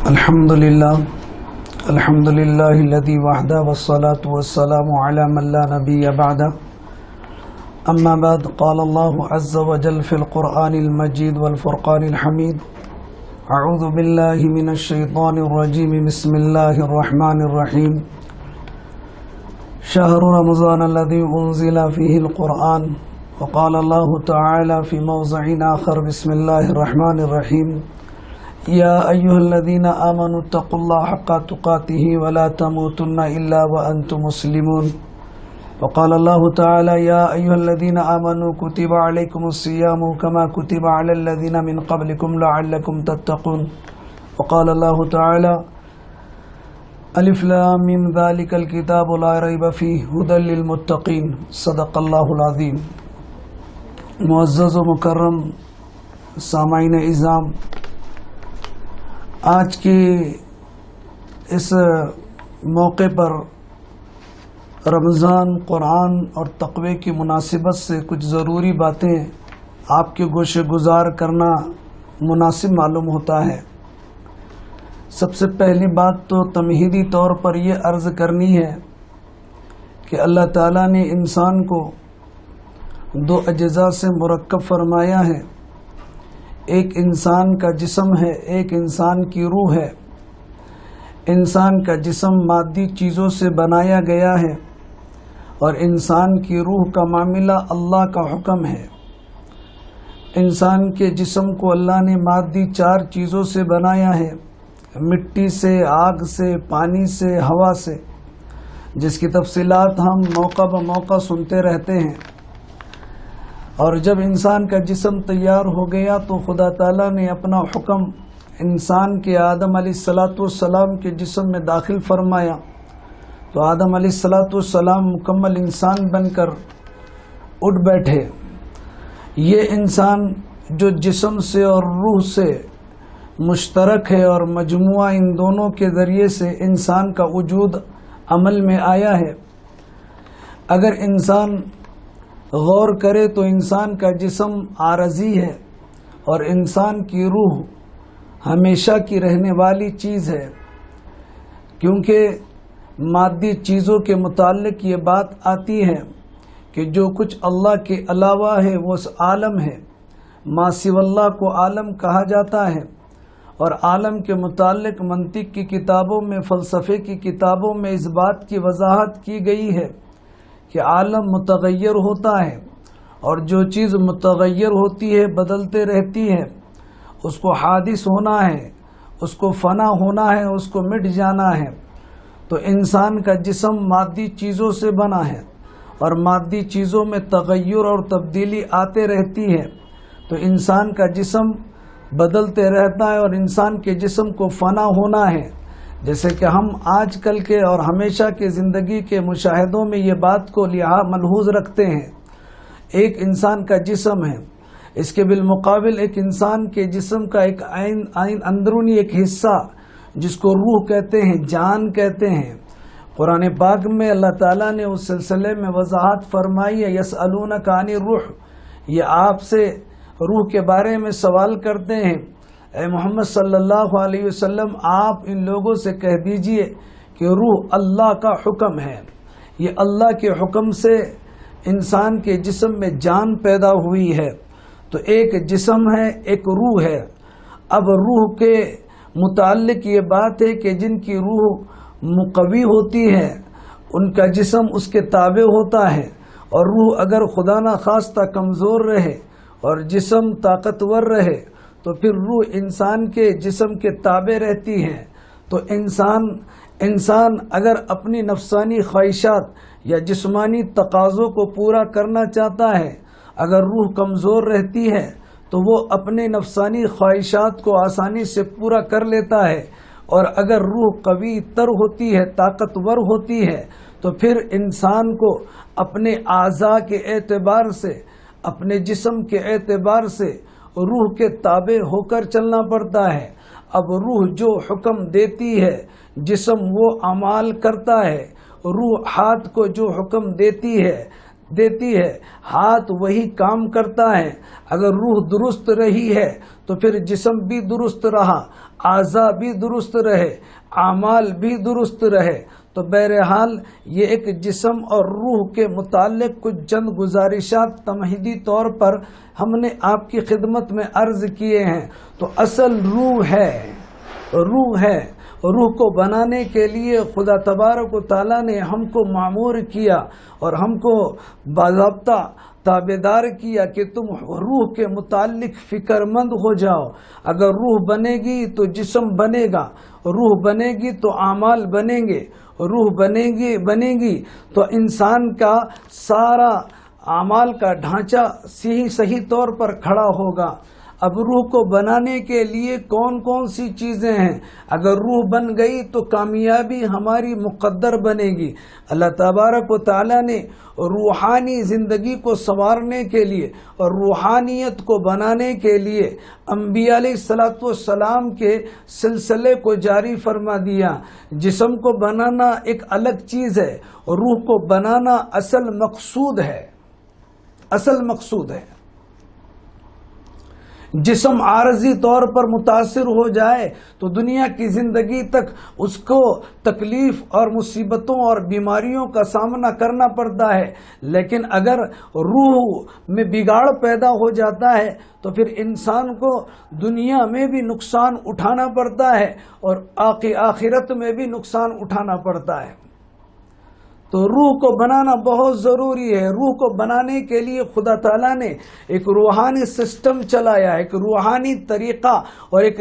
الحمد لله الذي وحده والصلاة والسلام على من لا نبي بعده. أما بعد، قال الله عز وجل في القرآن المجيد والفرقان الحميد: أعوذ بالله من الشيطان الرجيم، بسم الله الرحمن الرحيم. شهر رمضان الذي أنزل فيه القرآن. وقال الله تعالى في موضع آخر: بسم الله الرحمن الرحيم. يا أيها الذين آمنوا اتقوا الله حق تقاته ولا تموتن إلا وأنتم مسلمون. وقال الله تعالى: يا أيها الذين آمنوا كتب عليكم الصيام كما كتب على الذين من قبلكم لعلكم تتقون. وقال الله تعالى: الف لام میم ذلك الكتاب لا ريب فيه هدى للمتقين. صدق اللہ العظیم. معزز و مکرم سامعین اعظام، آج کی اس موقع پر رمضان، قرآن اور تقوی کی مناسبت سے کچھ ضروری باتیں آپ کے گوشے گزار کرنا مناسب معلوم ہوتا ہے. سب سے پہلی بات تو تمہیدی طور پر یہ عرض کرنی ہے کہ اللہ تعالیٰ نے انسان کو دو اجزاء سے مرکب فرمایا ہے. ایک انسان کا جسم ہے، ایک انسان کی روح ہے. انسان کا جسم مادی چیزوں سے بنایا گیا ہے اور انسان کی روح کا معاملہ اللہ کا حکم ہے. انسان کے جسم کو اللہ نے مادی 4 چیزوں سے بنایا ہے: مٹی سے، آگ سے، پانی سے، ہوا سے، جس کی تفصیلات ہم موقع بہ موقع سنتے رہتے ہیں. اور جب انسان کا جسم تیار ہو گیا تو خدا تعالیٰ نے اپنا حکم انسان کے آدم علیہ السلام کے جسم میں داخل فرمایا تو آدم علیہ السلام مکمل انسان بن کر اٹھ بیٹھے. یہ انسان جو جسم سے اور روح سے مشترک ہے اور مجموعہ ان دونوں کے ذریعے سے انسان کا وجود عمل میں آیا ہے. اگر انسان غور کرے تو انسان کا جسم عارضی ہے اور انسان کی روح ہمیشہ کی رہنے والی چیز ہے، کیونکہ مادی چیزوں کے متعلق یہ بات آتی ہے کہ جو کچھ اللہ کے علاوہ ہے وہ عالم ہے. ما سوی اللہ کو عالم کہا جاتا ہے. اور عالم کے متعلق منطق کی کتابوں میں، فلسفے کی کتابوں میں اس بات کی وضاحت کی گئی ہے کہ عالم متغیر ہوتا ہے اور جو چیز متغیر ہوتی ہے، بدلتے رہتی ہے، اس کو حادث ہونا ہے، اس کو فنا ہونا ہے، اس کو مٹ جانا ہے. تو انسان کا جسم مادی چیزوں سے بنا ہے اور مادی چیزوں میں تغیر اور تبدیلی آتے رہتی ہے. تو انسان کا جسم بدلتے رہتا ہے اور انسان کے جسم کو فنا ہونا ہے. جیسے کہ ہم آج کل کے اور ہمیشہ کے زندگی کے مشاہدوں میں یہ بات کو ملحوظ رکھتے ہیں. ایک انسان کا جسم ہے، اس کے بالمقابل ایک انسان کے جسم کا ایک اندرونی ایک حصہ جس کو روح کہتے ہیں، جان کہتے ہیں. قرآن پاک میں اللہ تعالیٰ نے اس سلسلے میں وضاحت فرمائی ہے: یسألونک عن الروح. یہ آپ سے روح کے بارے میں سوال کرتے ہیں. اے محمد صلی اللہ علیہ وسلم، آپ ان لوگوں سے کہہ دیجئے کہ روح اللہ کا حکم ہے. یہ اللہ کے حکم سے انسان کے جسم میں جان پیدا ہوئی ہے. تو ایک جسم ہے، ایک روح ہے. اب روح کے متعلق یہ بات ہے کہ جن کی روح مقوی ہوتی ہے ان کا جسم اس کے تابع ہوتا ہے، اور روح اگر خدا نخواستہ کمزور رہے اور جسم طاقتور رہے تو پھر روح انسان کے جسم کے تابع رہتی ہے. تو انسان اگر اپنی نفسانی خواہشات یا جسمانی تقاضوں کو پورا کرنا چاہتا ہے، اگر روح کمزور رہتی ہے تو وہ اپنے نفسانی خواہشات کو آسانی سے پورا کر لیتا ہے. اور اگر روح قوی تر ہوتی ہے، طاقتور ہوتی ہے، تو پھر انسان کو اپنے اعضاء کے اعتبار سے، اپنے جسم کے اعتبار سے روح کے تابع ہو کر چلنا پڑتا ہے. اب روح جو حکم دیتی ہے، جسم وہ اعمال کرتا ہے. روح ہاتھ کو جو حکم دیتی ہے، دیتی ہے، ہاتھ وہی کام کرتا ہے۔ اگر روح درست رہی ہے تو پھر جسم بھی درست رہا، اعضاء بھی درست رہے، اعمال بھی درست رہے۔ تو بہرحال یہ ایک جسم اور روح کے متعلق کچھ چند گزارشات تمہیدی طور پر ہم نے آپ کی خدمت میں عرض کیے ہیں۔ تو اصل روح ہے، روح ہے۔ روح کو بنانے کے لیے خدا تبارک و تعالیٰ نے ہم کو مأمور کیا اور ہم کو باضابطہ تابعدار کیا کہ تم روح کے متعلق فکر مند ہو جاؤ۔ اگر روح بنے گی تو جسم بنے گا، روح بنے گی تو اعمال بنیں گے، روح بنے گی تو انسان کا سارا اعمال کا ڈھانچہ صحیح طور پر کھڑا ہوگا۔ اب روح کو بنانے کے لیے کون کون سی چیزیں ہیں؟ اگر روح بن گئی تو کامیابی ہماری مقدر بنے گی۔ اللہ تبارک و تعالیٰ نے روحانی زندگی کو سنوارنے کے لیے اور روحانیت کو بنانے کے لیے انبیاء علیہ الصلوۃ والسلام کے سلسلے کو جاری فرما دیا۔ جسم کو بنانا ایک الگ چیز ہے، روح کو بنانا اصل مقصود ہے، اصل مقصود ہے۔ جسم عارضی طور پر متاثر ہو جائے تو دنیا کی زندگی تک اس کو تکلیف اور مصیبتوں اور بیماریوں کا سامنا کرنا پڑتا ہے، لیکن اگر روح میں بگاڑ پیدا ہو جاتا ہے تو پھر انسان کو دنیا میں بھی نقصان اٹھانا پڑتا ہے اور آخرت میں بھی نقصان اٹھانا پڑتا ہے۔ تو روح کو بنانا بہت ضروری ہے۔ روح کو بنانے کے لیے خدا تعالیٰ نے ایک روحانی سسٹم چلایا، ایک روحانی طریقہ اور ایک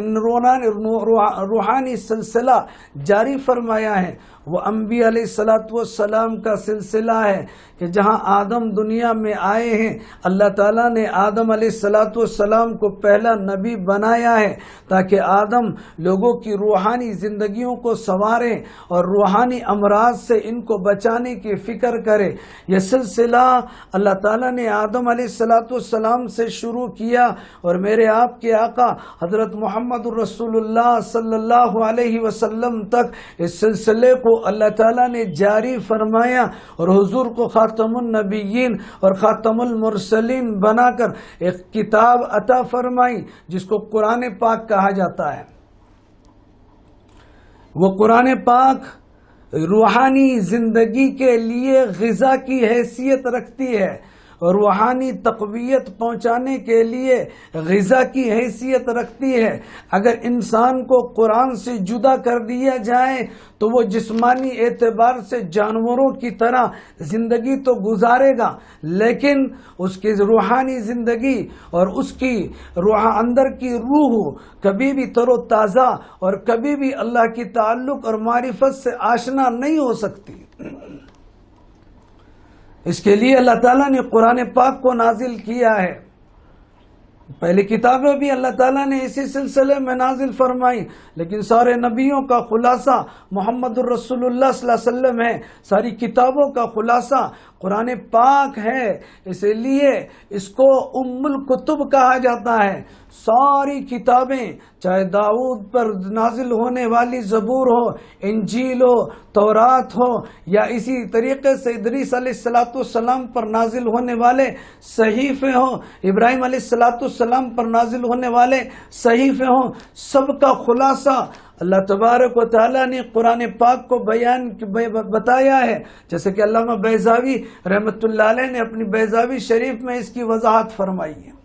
روحانی سلسلہ جاری فرمایا ہے۔ وہ انبیاء علیہ الصلوۃ والسلام کا سلسلہ ہے کہ جہاں آدم دنیا میں آئے ہیں، اللہ تعالیٰ نے آدم علیہ الصلوۃ والسلام کو پہلا نبی بنایا ہے تاکہ آدم لوگوں کی روحانی زندگیوں کو سنوارے اور روحانی امراض سے ان کو بچانے کی فکر کرے۔ یہ سلسلہ اللہ تعالیٰ نے آدم علیہ الصلوۃ والسلام سے شروع کیا اور میرے آپ کے آقا حضرت محمد رسول اللہ صلی اللہ علیہ وسلم تک اس سلسلے کو اللہ تعالیٰ نے جاری فرمایا اور حضور کو خاتم النبیین اور خاتم المرسلین بنا کر ایک کتاب عطا فرمائی جس کو قرآن پاک کہا جاتا ہے۔ وہ قرآن پاک روحانی زندگی کے لیے غذا کی حیثیت رکھتی ہے، روحانی تقویت پہنچانے کے لیے غذا کی حیثیت رکھتی ہے۔ اگر انسان کو قرآن سے جدا کر دیا جائے تو وہ جسمانی اعتبار سے جانوروں کی طرح زندگی تو گزارے گا، لیکن اس کی روحانی زندگی اور اس کی اندر کی روح کبھی بھی تر و تازہ اور کبھی بھی اللہ کی تعلق اور معرفت سے آشنا نہیں ہو سکتی۔ اس کے لیے اللہ تعالیٰ نے قرآن پاک کو نازل کیا ہے۔ پہلی کتابیں بھی اللہ تعالیٰ نے اسی سلسلے میں نازل فرمائی، لیکن سارے نبیوں کا خلاصہ محمد الرسول اللہ صلی اللہ علیہ وسلم ہے، ساری کتابوں کا خلاصہ قرآن پاک ہے، اسی لیے اس کو ام الکتب کہا جاتا ہے۔ ساری کتابیں چاہے داؤد پر نازل ہونے والی زبور ہو، انجیل ہو، تورات ہو، یا اسی طریقے سے ادریس علیہ السلام پر نازل ہونے والے صحیفے ہوں، ابراہیم علیہ السلام پر نازل ہونے والے صحیفے ہوں، سب کا خلاصہ اللہ تبارک و تعالیٰ نے قرآن پاک کو بتایا ہے، جیسے کہ علامہ بیضاوی رحمۃ اللہ علیہ نے اپنی بیضاوی شریف میں اس کی وضاحت فرمائی ہے۔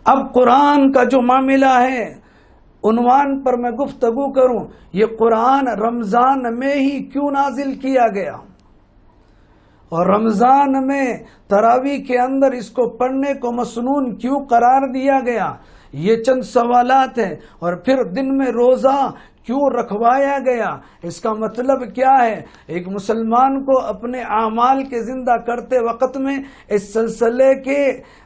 اب قرآن کا جو معاملہ ہے، عنوان پر میں گفتگو کروں، یہ قرآن رمضان میں ہی کیوں نازل کیا گیا اور رمضان میں تراویح کے اندر اس کو پڑھنے کو مسنون کیوں قرار دیا گیا، یہ چند سوالات ہیں۔ اور پھر دن میں روزہ کیوں رکھوایا گیا، اس کا مطلب کیا ہے؟ ایک مسلمان کو اپنے اعمال کے زندہ کرتے وقت میں اس سلسلے کے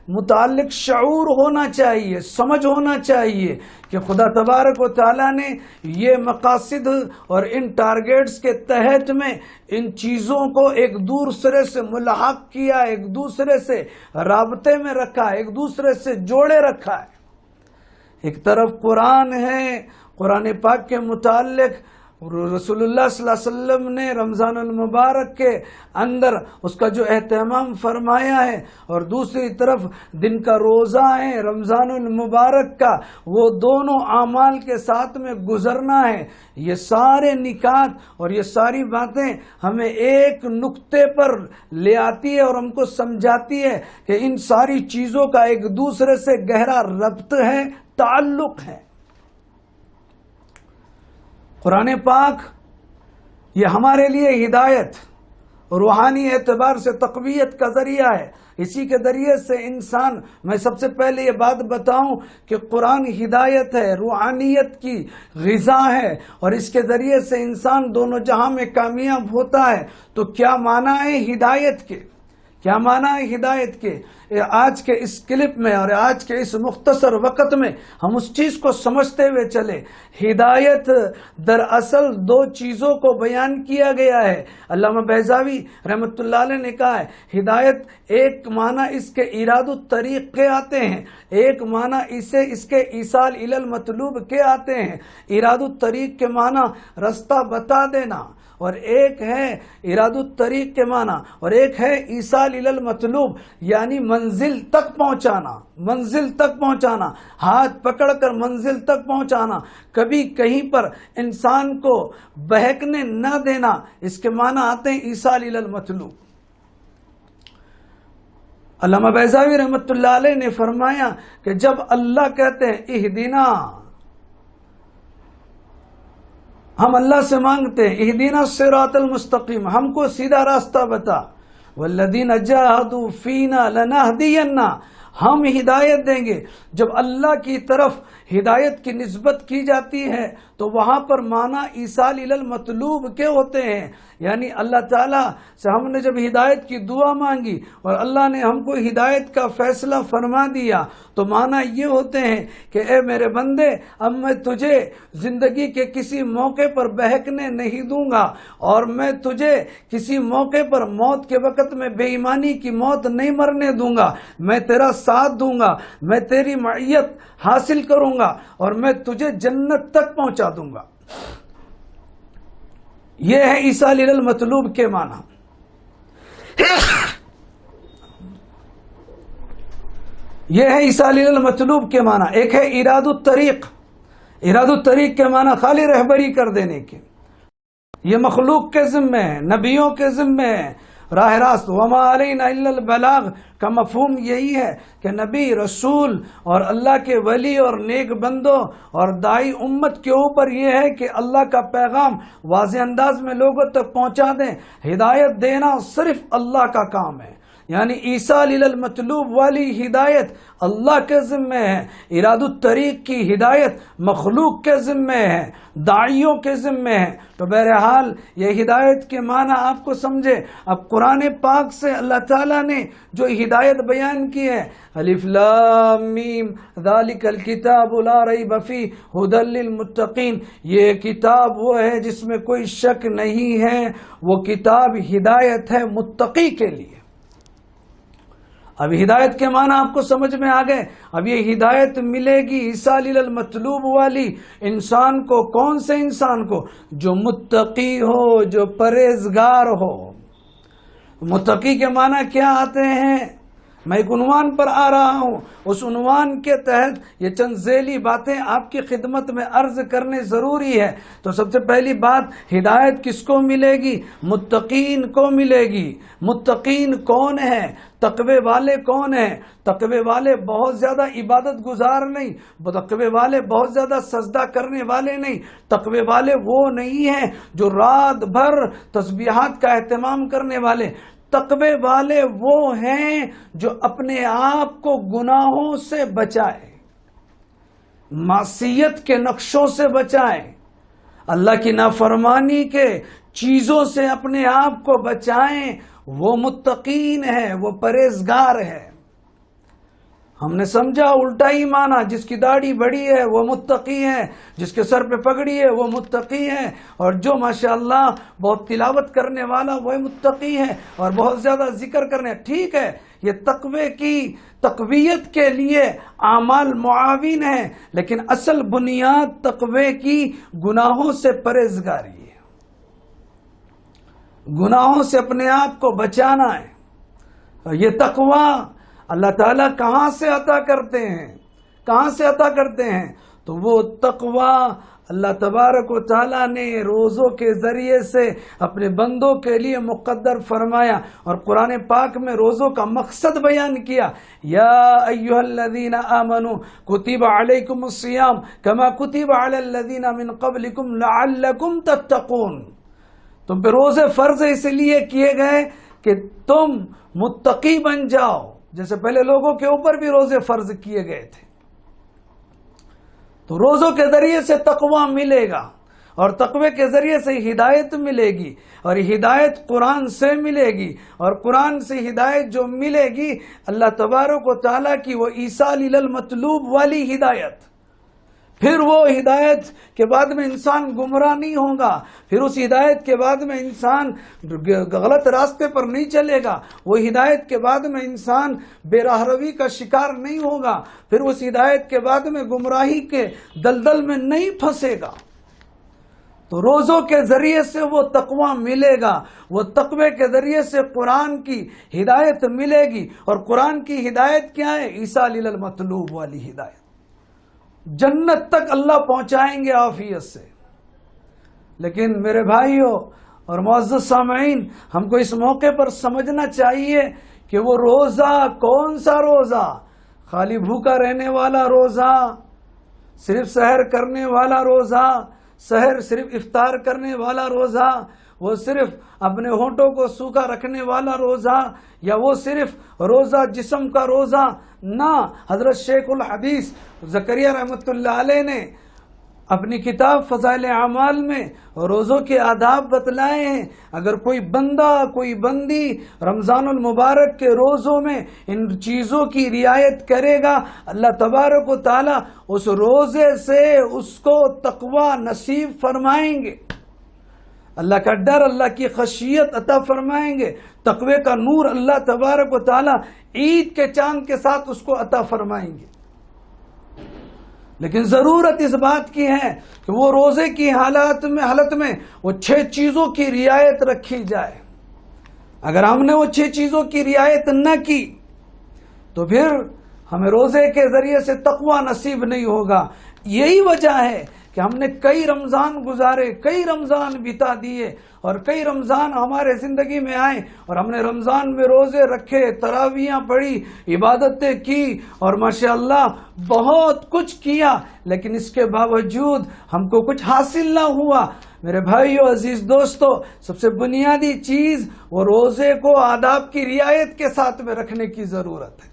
متعلق شعور ہونا چاہیے، سمجھ ہونا چاہیے کہ خدا تبارک و تعالیٰ نے یہ مقاصد اور ان ٹارگیٹس کے تحت میں ان چیزوں کو ایک دوسرے سے ملحق کیا، ایک دوسرے سے رابطے میں رکھا، ایک دوسرے سے جوڑے رکھا ہے۔ ایک طرف قرآن ہے، قرآن پاک کے متعلق رسول اللہ صلی اللہ علیہ وسلم نے رمضان المبارک کے اندر اس کا جو اہتمام فرمایا ہے، اور دوسری طرف دن کا روزہ ہے رمضان المبارک کا، وہ دونوں اعمال کے ساتھ میں گزرنا ہے۔ یہ سارے نکات اور یہ ساری باتیں ہمیں ایک نقطے پر لے آتی ہے اور ہم کو سمجھاتی ہے کہ ان ساری چیزوں کا ایک دوسرے سے گہرا ربط ہے، تعلق ہے۔ قرآن پاک یہ ہمارے لیے ہدایت، روحانی اعتبار سے تقویت کا ذریعہ ہے۔ اسی کے ذریعے سے انسان، میں سب سے پہلے یہ بات بتاؤں کہ قرآن ہدایت ہے، روحانیت کی غذا ہے، اور اس کے ذریعے سے انسان دونوں جہاں میں کامیاب ہوتا ہے۔ تو کیا معنی ہے ہدایت کے؟ کیا معنی ہے ہدایت کے؟ آج کے اس کلپ میں اور آج کے اس مختصر وقت میں ہم اس چیز کو سمجھتے ہوئے چلے۔ ہدایت دراصل دو چیزوں کو بیان کیا گیا ہے۔ علامہ بیضاوی رحمۃ اللہ علیہ نے کہا ہے ہدایت ایک معنی اس کے ایراد الطریق کے آتے ہیں، ایک معنی اس کے ایصال الی المطلوب کے آتے ہیں۔ ایراد الطریق کے معنی رستہ بتا دینا، اور ایک ہے اراد الطریق کے معنی، اور ایک ہے ایصال الی المطلوب، یعنی منزل تک پہنچانا، منزل تک پہنچانا، ہاتھ پکڑ کر منزل تک پہنچانا، کبھی کہیں پر انسان کو بہکنے نہ دینا، اس کے معنی آتے ہیں ایصال الی المطلوب۔ علامہ بیضاوی رحمۃ اللہ علیہ نے فرمایا کہ جب اللہ کہتے ہیں اہدنا، ہم اللہ سے مانگتے ہیں اہدنا الصراط المستقیم، ہم کو سیدھا راستہ بتا، والذین جاہدوا فینا لنہدینہ، ہم ہدایت دیں گے۔ جب اللہ کی طرف ہدایت کی نسبت کی جاتی ہے تو وہاں پر معنی ایصال الی المطلوب کے ہوتے ہیں، یعنی اللہ تعالیٰ سے ہم نے جب ہدایت کی دعا مانگی اور اللہ نے ہم کو ہدایت کا فیصلہ فرما دیا تو معنی یہ ہوتے ہیں کہ اے میرے بندے، اب میں تجھے زندگی کے کسی موقع پر بہکنے نہیں دوں گا، اور میں تجھے کسی موقع پر موت کے وقت میں بے ایمانی کی موت نہیں مرنے دوں گا، میں تیرا ساتھ دوں گا، میں تیری معیت حاصل کروں گا، اور میں تجھے جنت تک پہنچا دوں گا۔ یہ ہے ایصال الی المطلوب کے معنی۔ یہ ہے ایصال الی المطلوب کے معنی۔ ایک ہے اراد الطریق۔ اراد الطریق کے معنی خالی رہبری کر دینے کے، یہ مخلوق کے ذمے ہے، نبیوں کے ذمے ہے، راہ راست وما علینا الا البلاغ کا مفہوم یہی ہے کہ نبی، رسول اور اللہ کے ولی اور نیک بندوں اور دائی امت کے اوپر یہ ہے کہ اللہ کا پیغام واضح انداز میں لوگوں تک پہنچا دیں۔ ہدایت دینا صرف اللہ کا کام ہے، یعنی ایصال الی المطلوب والی ہدایت اللہ کے ذمے ہے، اراد الطریق کی ہدایت مخلوق کے ذمے ہے، داعیوں کے ذمے ہے۔ تو بہرحال یہ ہدایت کے معنی آپ کو سمجھے۔ اب قرآن پاک سے اللہ تعالیٰ نے جو ہدایت بیان کی ہے، الف لام میم ذالک الکتاب لا ریب فیہ ھدی للمتقین، یہ کتاب وہ ہے جس میں کوئی شک نہیں ہے، وہ کتاب ہدایت ہے متقی کے لیے۔ اب ہدایت کے معنی آپ کو سمجھ میں آ گئے۔ اب یہ ہدایت ملے گی ایصال الی المطلوب والی انسان کو، کون سے انسان کو؟ جو متقی ہو، جو پرہیزگار ہو۔ متقی کے معنی کیا آتے ہیں؟ میں ایک عنوان پر آ رہا ہوں، اس عنوان کے تحت یہ چند ذیلی باتیں آپ کی خدمت میں عرض کرنے ضروری ہے۔ تو سب سے پہلی بات، ہدایت کس کو ملے گی؟ متقین کو ملے گی۔ متقین کون ہیں؟ تقوی والے کون ہیں؟ تقوی والے بہت زیادہ عبادت گزار نہیں، تقوی والے بہت زیادہ سجدہ کرنے والے نہیں، تقوی والے وہ نہیں ہیں جو رات بھر تسبیحات کا اہتمام کرنے والے۔ تقوی والے وہ ہیں جو اپنے آپ کو گناہوں سے بچائے، معصیت کے نقشوں سے بچائے، اللہ کی نافرمانی کے چیزوں سے اپنے آپ کو بچائیں، وہ متقین ہے، وہ پرہیزگار ہے۔ ہم نے سمجھا الٹا ہی مانا، جس کی داڑھی بڑی ہے وہ متقی ہے، جس کے سر پہ پگڑی ہے وہ متقی ہے، اور جو ماشاءاللہ بہت تلاوت کرنے والا وہ متقی ہے، اور بہت زیادہ ذکر کرنے، ٹھیک ہے یہ تقوی کی تقویت کے لیے اعمال معاون ہیں، لیکن اصل بنیاد تقوی کی گناہوں سے پرہیزگاری ہے، گناہوں سے اپنے آپ کو بچانا ہے۔ یہ تقوی اللہ تعالیٰ کہاں سے عطا کرتے ہیں؟ کہاں سے عطا کرتے ہیں؟ تو وہ تقوی اللہ تبارک و تعالیٰ نے روزوں کے ذریعے سے اپنے بندوں کے لیے مقدر فرمایا، اور قرآن پاک میں روزوں کا مقصد بیان کیا۔ یا ایھا الذین آمنوا کتب علیکم الصیام کما کتب علی الذین من قبلکم لعلکم تتقون۔ تم پہ روزے فرض اس لیے کیے گئے کہ تم متقی بن جاؤ، جیسے پہلے لوگوں کے اوپر بھی روزے فرض کیے گئے تھے۔ تو روزوں کے ذریعے سے تقوی ملے گا، اور تقوی کے ذریعے سے ہدایت ملے گی، اور ہدایت قرآن سے ملے گی، اور قرآن سے ہدایت جو ملے گی اللہ تبارک و تعالیٰ کی وہ ایصال الی المطلوب والی ہدایت۔ پھر وہ ہدایت کے بعد میں انسان گمراہ نہیں ہوگا، پھر اس ہدایت کے بعد میں انسان غلط راستے پر نہیں چلے گا، وہ ہدایت کے بعد میں انسان بے راہ روی کا شکار نہیں ہوگا، پھر اس ہدایت کے بعد میں گمراہی کے دلدل میں نہیں پھنسے گا۔ تو روزوں کے ذریعے سے وہ تقوی ملے گا، وہ تقوی کے ذریعے سے قرآن کی ہدایت ملے گی، اور قرآن کی ہدایت کیا ہے؟ ایصال الی المطلوب والی ہدایت، جنت تک اللہ پہنچائیں گے عافیت سے۔ لیکن میرے بھائیوں اور معزز سامعین، ہم کو اس موقع پر سمجھنا چاہیے کہ وہ روزہ کون سا روزہ؟ خالی بھوکا رہنے والا روزہ، صرف سحر کرنے والا روزہ، صرف افطار کرنے والا روزہ، وہ صرف اپنے ہونٹوں کو سوکھا رکھنے والا روزہ، یا وہ صرف روزہ جسم کا روزہ؟ نہ، حضرت شیخ الحدیث زکریا رحمۃ اللہ علیہ نے اپنی کتاب فضائل اعمال میں روزوں کے آداب بتلائے ہیں۔ اگر کوئی بندہ کوئی بندی رمضان المبارک کے روزوں میں ان چیزوں کی رعایت کرے گا، اللہ تبارک و تعالیٰ اس روزے سے اس کو تقوی نصیب فرمائیں گے، اللہ کا ڈر، اللہ کی خشیت عطا فرمائیں گے، تقوی کا نور اللہ تبارک و تعالیٰ عید کے چاند کے ساتھ اس کو عطا فرمائیں گے۔ لیکن ضرورت اس بات کی ہے کہ وہ روزے کی حالت میں وہ 6 چیزوں کی رعایت رکھی جائے۔ اگر ہم نے وہ 6 چیزوں کی رعایت نہ کی تو پھر ہمیں روزے کے ذریعے سے تقوی نصیب نہیں ہوگا۔ یہی وجہ ہے کہ ہم نے کئی رمضان گزارے، کئی رمضان بتا دیے، اور کئی رمضان ہمارے زندگی میں آئے، اور ہم نے رمضان میں روزے رکھے، تراویحاں پڑھی، عبادتیں کی، اور ماشاءاللہ بہت کچھ کیا، لیکن اس کے باوجود ہم کو کچھ حاصل نہ ہوا۔ میرے بھائیو، عزیز دوستو، سب سے بنیادی چیز وہ روزے کو آداب کی رعایت کے ساتھ میں رکھنے کی ضرورت ہے۔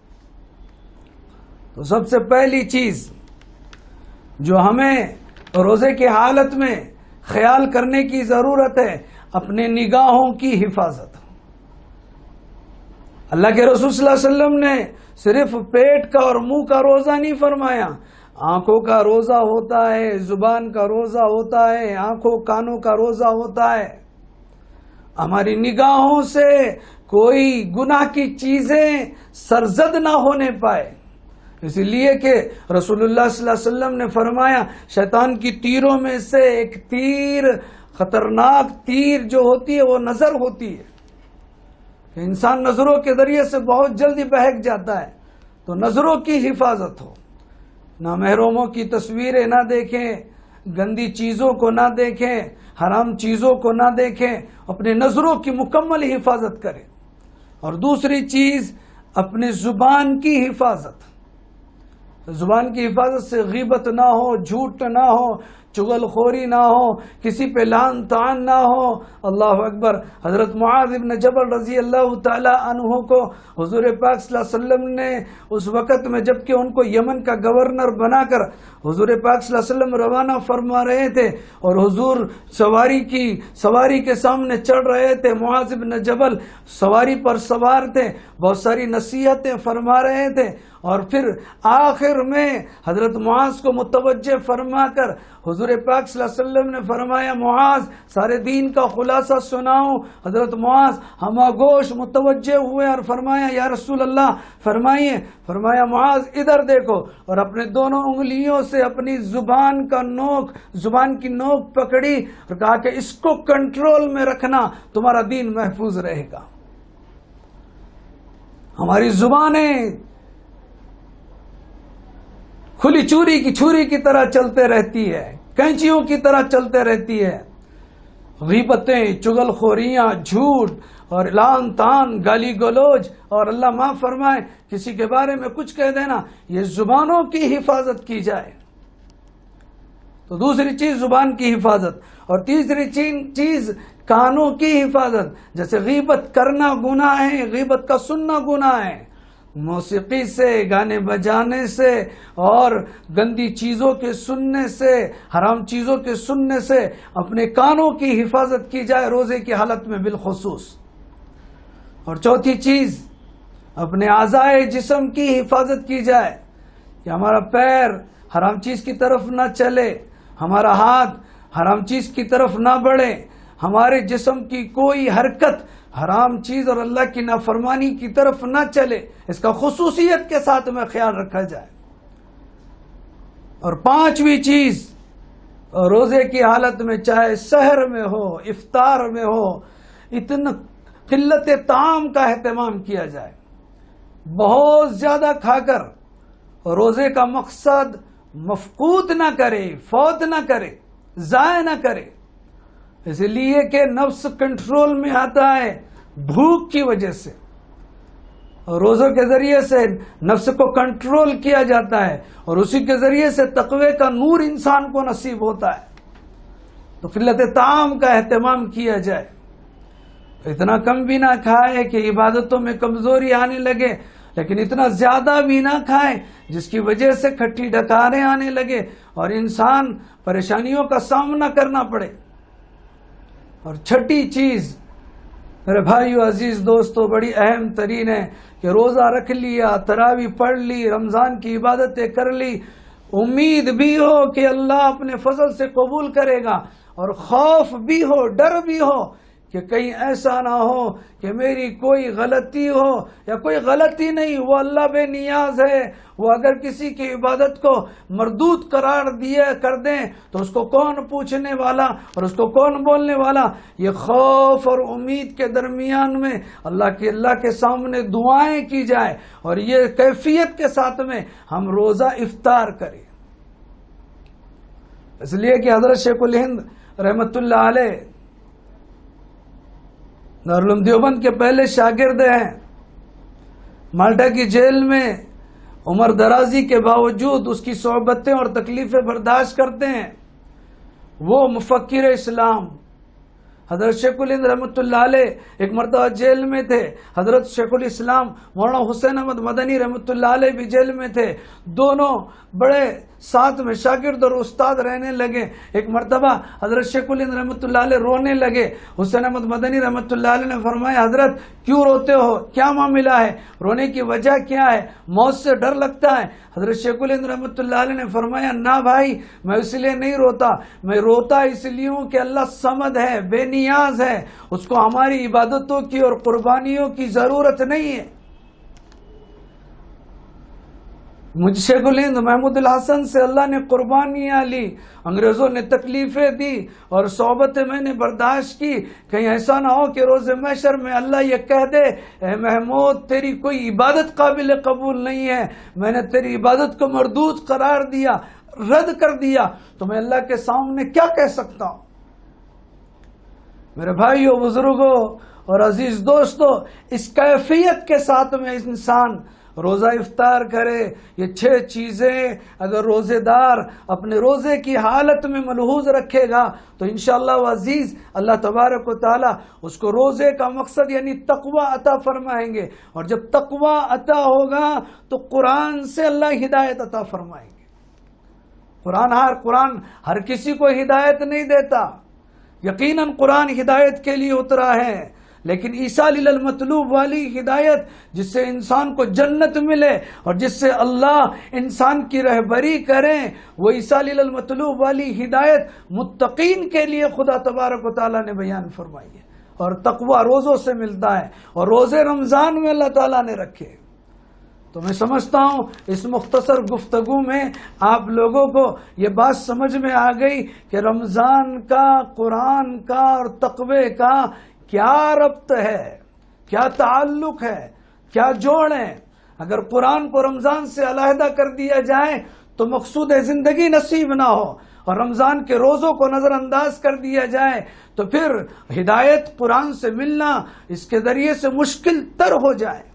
تو سب سے پہلی چیز جو ہمیں روزے کی حالت میں خیال کرنے کی ضرورت ہے، اپنے نگاہوں کی حفاظت۔ اللہ کے رسول صلی اللہ علیہ وسلم نے صرف پیٹ کا اور منہ کا روزہ نہیں فرمایا، آنکھوں کا روزہ ہوتا ہے، زبان کا روزہ ہوتا ہے، آنکھوں کانوں کا روزہ ہوتا ہے۔ ہماری نگاہوں سے کوئی گناہ کی چیزیں سرزد نہ ہونے پائے، اسی لیے کہ رسول اللہ صلی اللہ علیہ وسلم نے فرمایا شیطان کی تیروں میں سے ایک تیر، خطرناک تیر جو ہوتی ہے وہ نظر ہوتی ہے، کہ انسان نظروں کے ذریعے سے بہت جلدی بہک جاتا ہے۔ تو نظروں کی حفاظت ہو، نہ محروموں کی تصویریں نہ دیکھیں، گندی چیزوں کو نہ دیکھیں، حرام چیزوں کو نہ دیکھیں، اپنے نظروں کی مکمل حفاظت کریں۔ اور دوسری چیز اپنے زبان کی حفاظت، زبان کی حفاظت سے غیبت نہ ہو، جھوٹ نہ ہو، چغل خوری نہ ہو، کسی پہ لعن طعن نہ ہو۔ اللہ اکبر۔ حضرت معاذ بن جبل رضی اللہ تعالی عنہ کو حضور پاک صلی اللہ علیہ وسلم نے اس وقت میں جبکہ ان کو یمن کا گورنر بنا کر حضور پاک صلی اللہ علیہ وسلم روانہ فرما رہے تھے، اور حضور سواری کے سامنے چڑھ رہے تھے، معاذ بن جبل سواری پر سوار تھے، بہت ساری نصیحتیں فرما رہے تھے، اور پھر آخر میں حضرت معاذ کو متوجہ فرما کر حضور حضور پاک صلی اللہ علیہ وسلم نے فرمایا معاذ سارے دین کا خلاصہ سناؤ. حضرت معاذ ہمہ گوش متوجہ ہوئے اور فرمایا یا رسول اللہ فرمائیے. فرمایا معاذ ادھر دیکھو, اور اپنے دونوں انگلیوں سے اپنی زبان کی نوک پکڑی اور کہا کہ اس کو کنٹرول میں رکھنا, تمہارا دین محفوظ رہے گا. ہماری زبانیں کھلی چھری کی طرح چلتے رہتی ہے, کینچیوں کی طرح چلتے رہتی ہے. غیبتیں, چغل خوریاں, جھوٹ اور لعن طعن, گالی گلوچ, اور اللہ معاف فرمائے کسی کے بارے میں کچھ کہہ دینا, یہ زبانوں کی حفاظت کی جائے. تو دوسری چیز زبان کی حفاظت, اور تیسری چیز کانوں کی حفاظت. جیسے غیبت کرنا گناہ ہے, غیبت کا سننا گناہ ہے. موسیقی سے, گانے بجانے سے, اور گندی چیزوں کے سننے سے, حرام چیزوں کے سننے سے اپنے کانوں کی حفاظت کی جائے روزے کی حالت میں بالخصوص. اور چوتھی چیز اپنے اعضائے جسم کی حفاظت کی جائے کہ ہمارا پیر حرام چیز کی طرف نہ چلے, ہمارا ہاتھ حرام چیز کی طرف نہ بڑھے, ہمارے جسم کی کوئی حرکت حرام چیز اور اللہ کی نافرمانی کی طرف نہ چلے. اس کا خصوصیت کے ساتھ میں خیال رکھا جائے. اور پانچویں چیز روزے کی حالت میں چاہے سحر میں ہو, افطار میں ہو, اتنا قلت طعام کا اہتمام کیا جائے. بہت زیادہ کھا کر روزے کا مقصد مفقود نہ کرے, فوت نہ کرے, ضائع نہ کرے. اس لیے کہ نفس کنٹرول میں آتا ہے بھوک کی وجہ سے, اور روزوں کے ذریعے سے نفس کو کنٹرول کیا جاتا ہے, اور اسی کے ذریعے سے تقوی کا نور انسان کو نصیب ہوتا ہے. تو قلت طعام کا اہتمام کیا جائے. اتنا کم بھی نہ کھائے کہ عبادتوں میں کمزوری آنے لگے, لیکن اتنا زیادہ بھی نہ کھائے جس کی وجہ سے کھٹی ڈکاریں آنے لگے اور انسان پریشانیوں کا سامنا کرنا پڑے. اور چھٹی چیز میرے بھائیو عزیز دوستو بڑی اہم ترین ہے کہ روزہ رکھ لیا, تراویح پڑھ لی, رمضان کی عبادتیں کر لی, امید بھی ہو کہ اللہ اپنے فضل سے قبول کرے گا, اور خوف بھی ہو, ڈر بھی ہو کہ کہیں ایسا نہ ہو کہ میری کوئی غلطی ہو, یا کوئی غلطی نہیں, وہ اللہ بے نیاز ہے. وہ اگر کسی کی عبادت کو مردود قرار کر دیں تو اس کو کون پوچھنے والا اور اس کو کون بولنے والا. یہ خوف اور امید کے درمیان میں اللہ کے سامنے دعائیں کی جائے, اور یہ کیفیت کے ساتھ میں ہم روزہ افطار کریں. اس لیے کہ حضرت شیخ الہند رحمت اللہ علیہ دارالعلوم دیوبند کے پہلے شاگرد ہیں. مالٹا کی جیل میں عمر درازی کے باوجود اس کی صحبتیں اور تکلیفیں برداشت کرتے ہیں. وہ مفکر اسلام حضرت شیخ الہند رحمۃ اللہ علیہ ایک مرتبہ جیل میں تھے. حضرت شیخ الاسلام مولانا حسین احمد مدنی رحمۃ اللہ علیہ بھی جیل میں تھے. دونوں بڑے ساتھ میں شاگرد اور استاد رہنے لگے. ایک مرتبہ حضرت شیخ الہند رحمۃ اللہ علیہ رونے لگے. حسین احمد مدنی رحمۃ اللہ علیہ نے فرمایا حضرت کیوں روتے ہو, کیا معاملہ ہے, رونے کی وجہ کیا ہے, موت سے ڈر لگتا ہے. حضرت شیخ الہند رحمۃ اللہ علیہ نے فرمایا نہ بھائی, میں اس لیے نہیں روتا, میں روتا اس لیے ہوں کہ اللہ صمد ہے, بے نیاز ہے, اس کو ہماری عبادتوں کی اور قربانیوں کی ضرورت نہیں ہے. مجھ شیخ الہند محمود الحسن سے اللہ نے قربانیاں لی, انگریزوں نے تکلیفیں دی اور صحبتیں میں نے برداشت کی. کہیں ایسا نہ ہو کہ روز محشر میں اللہ یہ کہہ دے اے محمود تیری کوئی عبادت قابل قبول نہیں ہے, میں نے تیری عبادت کو مردود قرار دیا, رد کر دیا, تو میں اللہ کے سامنے کیا کہہ سکتا ہوں. میرے بھائیو, بزرگوں اور عزیز دوستو, اس کیفیت کے ساتھ میں انسان روزہ افطار کرے. یہ 6 چیزیں اگر روزے دار اپنے روزے کی حالت میں ملحوظ رکھے گا تو انشاءاللہ عزیز اللہ تبارک و تعالی اس کو روزے کا مقصد یعنی تقوی عطا فرمائیں گے. اور جب تقوی عطا ہوگا تو قرآن سے اللہ ہدایت عطا فرمائیں گے. قرآن ہر کسی کو ہدایت نہیں دیتا. یقیناً قرآن ہدایت کے لیے اترا ہے, لیکن ایصال الی المطلوب والی ہدایت جس سے انسان کو جنت ملے اور جس سے اللہ انسان کی رہبری کریں، وہ ایصال الی المطلوب والی ہدایت متقین کے لیے خدا تبارک و تعالیٰ نے بیان فرمائی ہے، اور تقوی روزوں سے ملتا ہے، اور روزے رمضان میں اللہ تعالیٰ نے رکھے۔ تو میں سمجھتا ہوں اس مختصر گفتگو میں آپ لوگوں کو یہ بات سمجھ میں آ گئی کہ رمضان کا، قرآن کا اور تقوی کا کیا ربط ہے، کیا تعلق ہے، کیا جوڑ ہے۔ اگر قرآن کو رمضان سے علیحدہ کر دیا جائے تو مقصود زندگی نصیب نہ ہو، اور رمضان کے روزوں کو نظر انداز کر دیا جائے تو پھر ہدایت قرآن سے ملنا اس کے ذریعے سے مشکل تر ہو جائے۔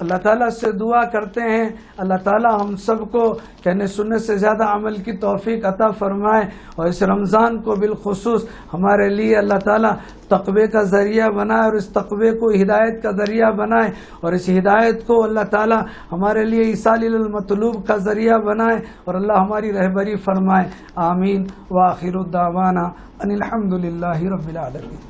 اللہ تعالیٰ سے دعا کرتے ہیں اللہ تعالیٰ ہم سب کو کہنے سننے سے زیادہ عمل کی توفیق عطا فرمائے، اور اس رمضان کو بالخصوص ہمارے لیے اللہ تعالیٰ تقوی کا ذریعہ بنائے، اور اس تقوی کو ہدایت کا ذریعہ بنائے، اور اس ہدایت کو اللہ تعالیٰ ہمارے لیے ایصال الی المطلوب کا ذریعہ بنائے، اور اللہ ہماری رہبری فرمائے۔ آمین۔ وآخر دعوانا ان الحمد للہ رب العالمین۔